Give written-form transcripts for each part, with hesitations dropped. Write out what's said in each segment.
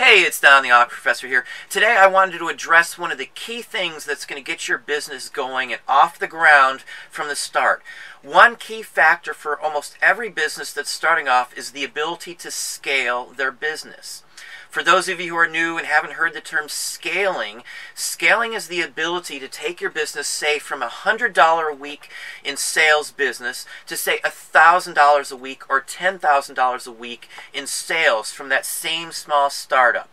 Hey, it's Don the Art Professor here. Today I wanted to address one of the key things that's going to get your business going and off the ground from the start. One key factor for almost every business that's starting off is the ability to scale their business. For those of you who are new and haven't heard the term scaling, scaling is the ability to take your business, say, from $100 a week in sales business to, say, $1,000 a week or $10,000 a week in sales from that same small startup.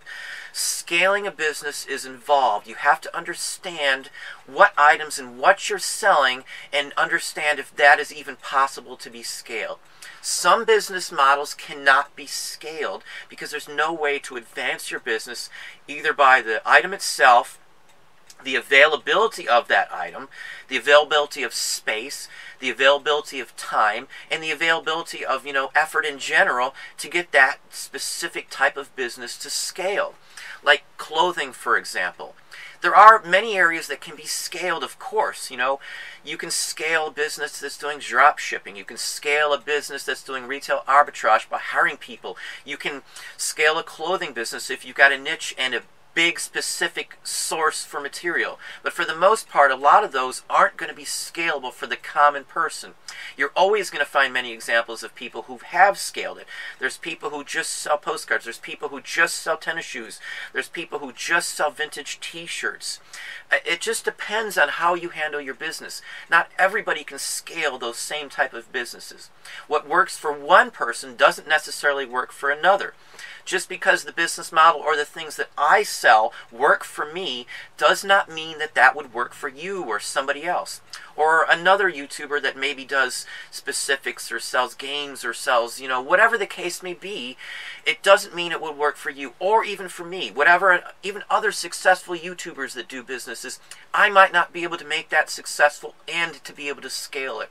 Scaling a business is involved. You have to understand what items and what you're selling and understand if that is even possible to be scaled. Some business models cannot be scaled because there's no way to advance your business either by the item itself, the availability of that item, the availability of space, the availability of time, and the availability of, effort in general to get that specific type of business to scale. Like clothing, for example. There are many areas that can be scaled, of course. You can scale a business that's doing drop shipping. You can scale a business that's doing retail arbitrage by hiring people. You can scale a clothing business if you've got a niche and a big specific source for material. But for the most part, a lot of those aren't going to be scalable for the common person. You're always going to find many examples of people who have scaled it. There's people who just sell postcards. There's people who just sell tennis shoes. There's people who just sell vintage t-shirts. It just depends on how you handle your business. Not everybody can scale those same type of businesses. What works for one person doesn't necessarily work for another. Just because the business model or the things that I sell work for me does not mean that that would work for you or somebody else. Or another YouTuber that maybe does specifics or sells games or sells, whatever the case may be, it doesn't mean it would work for you or even for me. Whatever, even other successful YouTubers that do businesses, I might not be able to make that successful and to be able to scale it.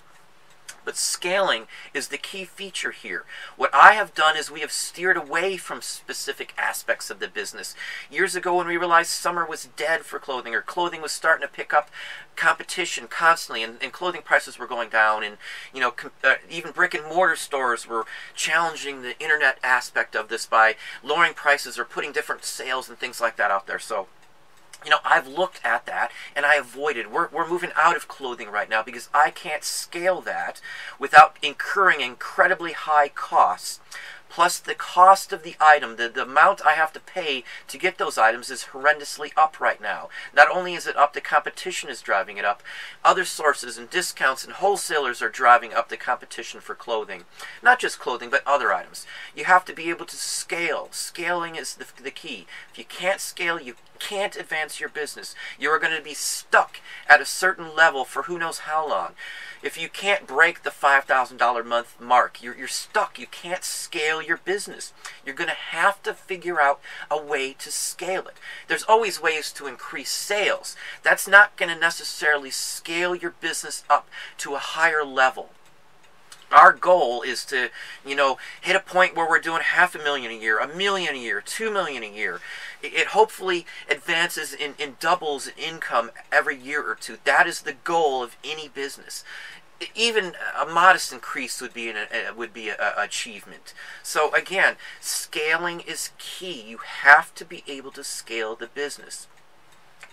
But scaling is the key feature here. What I have done is we have steered away from specific aspects of the business. Years ago when we realized summer was dead for clothing, or clothing was starting to pick up competition constantly, and clothing prices were going down, and even brick and mortar stores were challenging the internet aspect of this by lowering prices or putting different sales and things like that out there. So I've looked at that and I avoided. We're moving out of clothing right now because I can't scale that without incurring incredibly high costs. Plus the cost of the item, the amount I have to pay to get those items is horrendously up right now. Not only is it up, the competition is driving it up. Other sources and discounts and wholesalers are driving up the competition for clothing. Not just clothing, but other items. You have to be able to scale. Scaling is the key. If you can't scale, you can't advance your business. You are going to be stuck at a certain level for who knows how long. If you can't break the $5,000 a month mark, you're stuck. You can't scale your business. You're going to have to figure out a way to scale it. There's always ways to increase sales. That's not going to necessarily scale your business up to a higher level. Our goal is to, hit a point where we're doing $500,000 a year, $1 million a year, $2 million a year. It hopefully advances in doubles income every year or two. That is the goal of any business. Even a modest increase would be an achievement. So again, scaling is key. You have to be able to scale the business.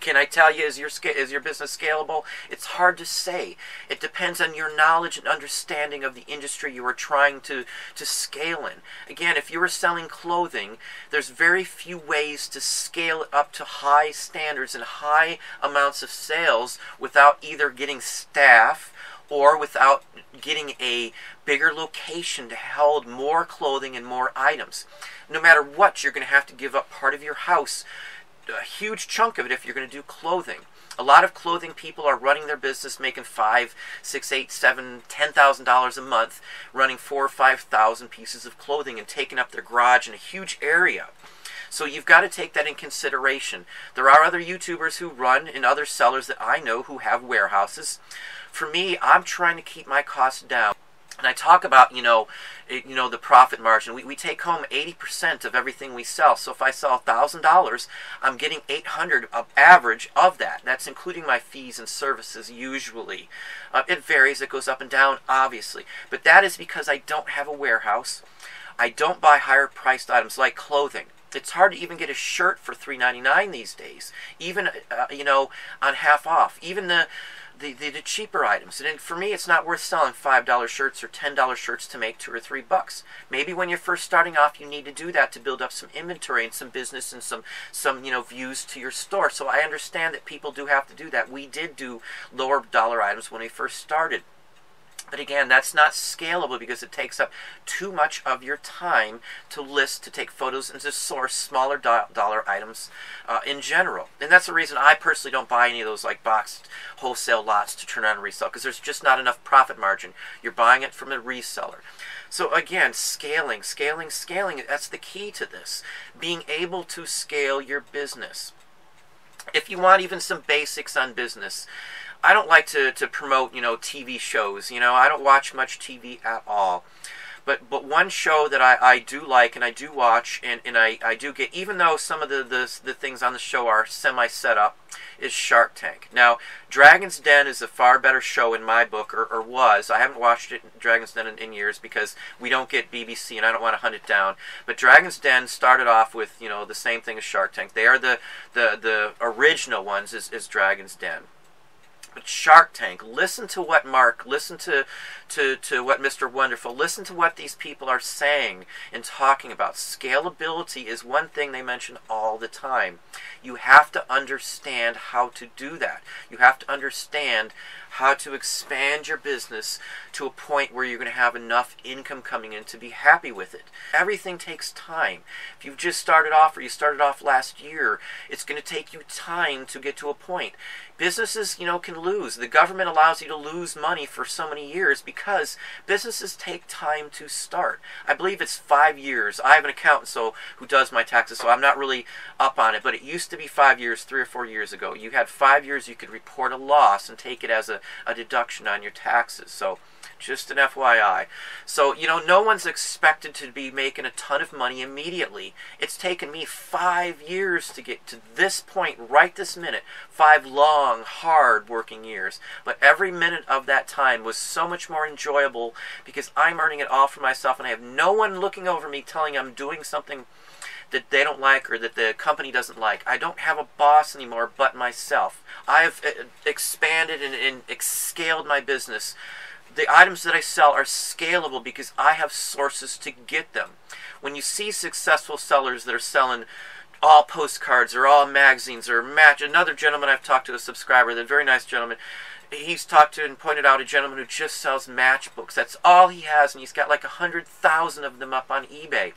Can I tell you, is your business scalable? It's hard to say. It depends on your knowledge and understanding of the industry you are trying to scale in. Again, if you are selling clothing, there's very few ways to scale it up to high standards and high amounts of sales without either getting staff or without getting a bigger location to hold more clothing and more items. No matter what, you're going to have to give up part of your house, a huge chunk of it, if you're going to do clothing. A lot of clothing people are running their business making $5,000, $6,000, $8,000, $7,000, $10,000 a month, running 4,000 or 5,000 pieces of clothing and taking up their garage in a huge area. So you've got to take that in consideration. There are other YouTubers who run and other sellers that I know who have warehouses. For me, I'm trying to keep my costs down. And I talk about, the profit margin. We take home 80% of everything we sell. So if I sell $1,000, I'm getting $800 of average of that. That's including my fees and services usually. It varies. It goes up and down, obviously. But that is because I don't have a warehouse. I don't buy higher priced items like clothing. It's hard to even get a shirt for $3.99 these days, even you know, on half off. Even the cheaper items. And for me, it's not worth selling $5 shirts or $10 shirts to make $2 or $3. Maybe when you're first starting off, you need to do that to build up some inventory and some business and some you know, views to your store. So I understand that people do have to do that. We did do lower dollar items when we first started. But again, that's not scalable because it takes up too much of your time to list, to take photos, and to source smaller dollar items in general. And that's the reason I personally don't buy any of those like boxed wholesale lots to turn on and resell, because there's just not enough profit margin. You're buying it from a reseller. So again, scaling, that's the key to this. Being able to scale your business. If you want even some basics on business, I don't like to promote, you know, TV shows. You know, I don't watch much TV at all. But one show that I do like and I do watch and I do get, even though some of the things on the show are semi-set up, is Shark Tank. Now, Dragon's Den is a far better show in my book, or was. I haven't watched it, Dragon's Den, in years because we don't get BBC and I don't want to hunt it down. But Dragon's Den started off with, you know, the same thing as Shark Tank. They are the original ones is Dragon's Den. But Shark Tank, listen to what Mark, listen to what Mr. Wonderful, listen to what these people are saying and talking about. Scalability is one thing they mention all the time. You have to understand how to do that. You have to understand how to expand your business to a point where you're going to have enough income coming in to be happy with it. Everything takes time. If you've just started off, or you started off last year, it's going to take you time to get to a point. Businesses, you know, can lose. The government allows you to lose money for so many years because businesses take time to start. I believe it's 5 years. I have an accountant who does my taxes, so I'm not really up on it, but it used to be 5 years, 3 or 4 years ago. You had 5 years you could report a loss and take it as a deduction on your taxes. So just an FYI. So, you know, no one's expected to be making a ton of money immediately. It's taken me 5 years to get to this point right this minute. 5 long, hard working years. But every minute of that time was so much more enjoyable because I'm earning it all for myself and I have no one looking over me telling I'm doing something that they don't like or that the company doesn't like. I don't have a boss anymore but myself. I've expanded and scaled my business. The items that I sell are scalable because I have sources to get them. When you see successful sellers that are selling all postcards or all magazines or another gentleman I've talked to, a subscriber, the very nice gentleman, he's talked to and pointed out a gentleman who just sells matchbooks. That's all he has, and he's got like 100,000 of them up on eBay.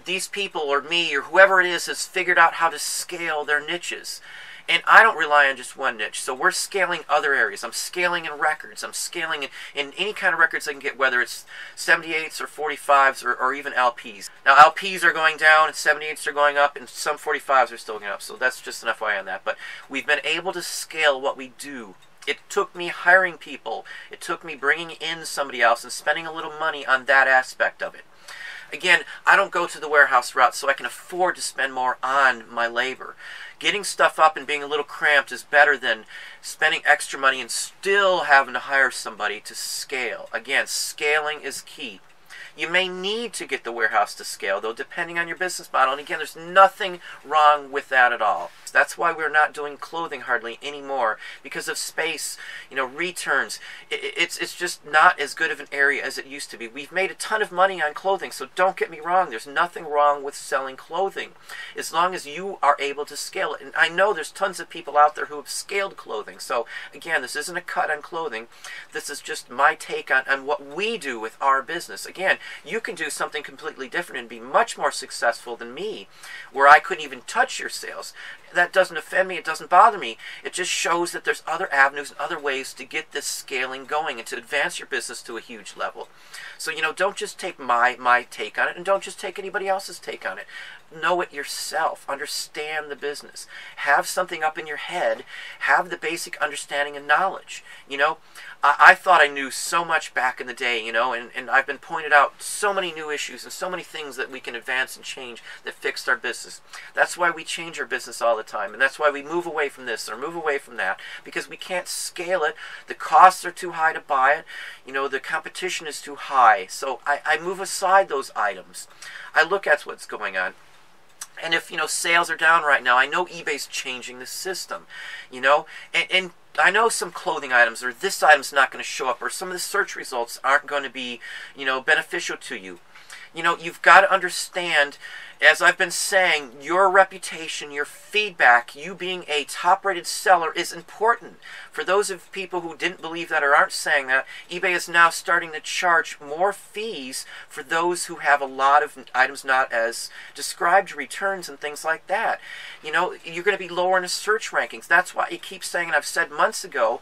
These people, or me, or whoever it is, has figured out how to scale their niches. And I don't rely on just one niche. So we're scaling other areas. I'm scaling in records. I'm scaling in any kind of records I can get, whether it's 78s or 45s or even LPs. Now LPs are going down and 78s are going up and some 45s are still going up. So that's just an FYI on that. But we've been able to scale what we do. It took me hiring people. It took me bringing in somebody else and spending a little money on that aspect of it. Again, I don't go to the warehouse route, so I can afford to spend more on my labor. Getting stuff up and being a little cramped is better than spending extra money and still having to hire somebody to scale. Again, scaling is key. You may need to get the warehouse to scale, though, depending on your business model. And again, there's nothing wrong with that at all. That's why we're not doing clothing hardly anymore, because of space, you know, returns. It's just not as good of an area as it used to be. We've made a ton of money on clothing, so don't get me wrong. There's nothing wrong with selling clothing, as long as you are able to scale it. And I know there's tons of people out there who have scaled clothing. So again, this isn't a cut on clothing. This is just my take on what we do with our business. Again, you can do something completely different and be much more successful than me, where I couldn't even touch your sales. That doesn't offend me. It doesn't bother me. It just shows that there's other avenues and other ways to get this scaling going and to advance your business to a huge level. So, you know, don't just take my take on it, and don't just take anybody else's take on it. Know it yourself. Understand the business. Have something up in your head. Have the basic understanding and knowledge. You know, I thought I knew so much back in the day, you know, and I've been pointed out so many new issues and so many things that we can advance and change that fixed our business. That's why we change our business all the time, and that's why we move away from this or move away from that, because we can't scale it. The costs are too high to buy it. You know, the competition is too high. buy. So I move aside those items. I look at what's going on. And if, sales are down right now, I know eBay's changing the system, and I know some clothing items, or this item's not going to show up, or some of the search results aren't going to be, beneficial to you. You've got to understand, as I've been saying, your reputation, your feedback, you being a top-rated seller is important. For those of people who didn't believe that or aren't saying that, eBay is now starting to charge more fees for those who have a lot of items not as described, returns and things like that. You're going to be lower in the search rankings. That's why it keeps saying, and I've said months ago,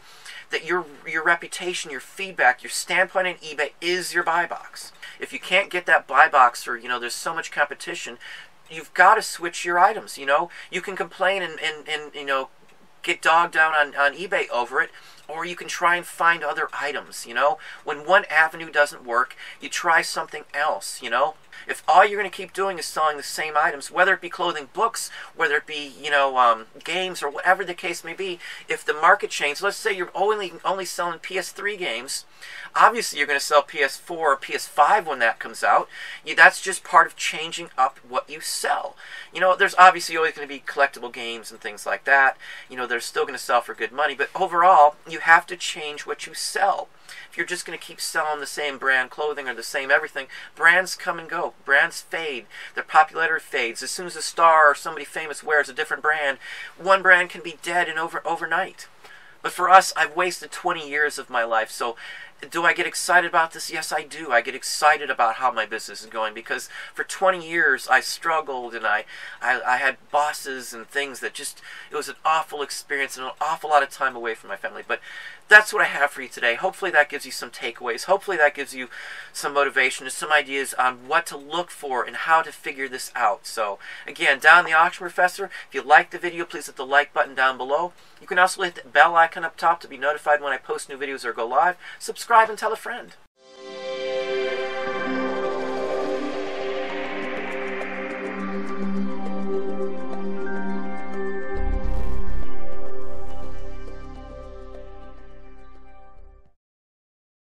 that your reputation, your feedback, your standpoint in eBay is your buy box. If you can't get that buy box, or there's so much competition, you've got to switch your items. You can complain and get dogged down on eBay over it, or you can try and find other items. When one avenue doesn't work, you try something else. If all you're going to keep doing is selling the same items, whether it be clothing, books, whether it be games, or whatever the case may be, if the market changes, let's say you're only selling PS3 games, obviously you're going to sell PS4 or PS5 when that comes out. That's just part of changing up what you sell. There's obviously always going to be collectible games and things like that. They're still going to sell for good money, but overall, you have to change what you sell. If you're just going to keep selling the same brand clothing or the same everything, brands come and go. Brands fade. Their popularity fades. As soon as a star or somebody famous wears a different brand, one brand can be dead in overnight. But for us, I've wasted 20 years of my life, so do I get excited about this? Yes, I do. I get excited about how my business is going, because for 20 years I struggled, and I had bosses and things that it was an awful experience and an awful lot of time away from my family. But that's what I have for you today. Hopefully that gives you some takeaways. Hopefully that gives you some motivation and some ideas on what to look for and how to figure this out. So again, Don the Auction Professor, if you liked the video, please hit the like button down below. You can also hit the bell icon up top to be notified when I post new videos or go live. Subscribe and tell a friend.